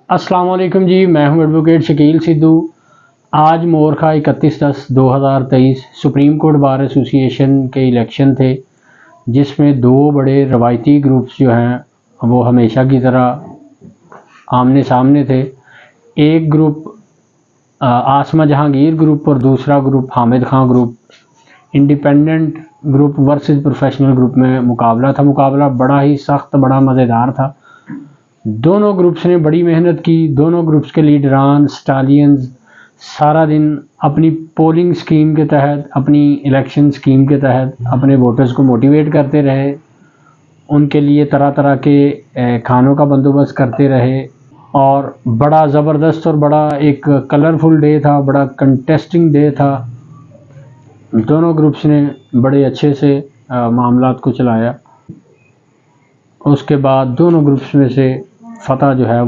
अस्सलाम वालेकुम जी, मैं हूं एडवोकेट शकील सिद्धू। आज मोरखा 31/10/2023 सुप्रीम कोर्ट बार एसोसिएशन के इलेक्शन थे, जिसमें दो बड़े रवायती ग्रुप्स जो हैं वो हमेशा की तरह आमने सामने थे। एक ग्रुप आसमा जहांगीर ग्रुप और दूसरा group Hamid Khan group. Independent group versus professional group में मुकाबला था। मुकाबला बड़ा ही सख्त, बड़ा मज़ेदार था। दोनों ग्रुप्स ने बड़ी मेहनत की। दोनों ग्रुप्स के लीडरान स्टालियंस सारा दिन अपनी पोलिंग स्कीम के तहत, अपनी इलेक्शन स्कीम के तहत अपने वोटर्स को मोटिवेट करते रहे। उनके लिए तरह तरह के खानों का बंदोबस्त करते रहे और बड़ा ज़बरदस्त और बड़ा एक कलरफुल डे था, बड़ा कंटेस्टिंग डे था। दोनों ग्रुप्स ने बड़े अच्छे से मामलात को चलाया। उसके बाद दोनों ग्रुप्स में से फतह जो है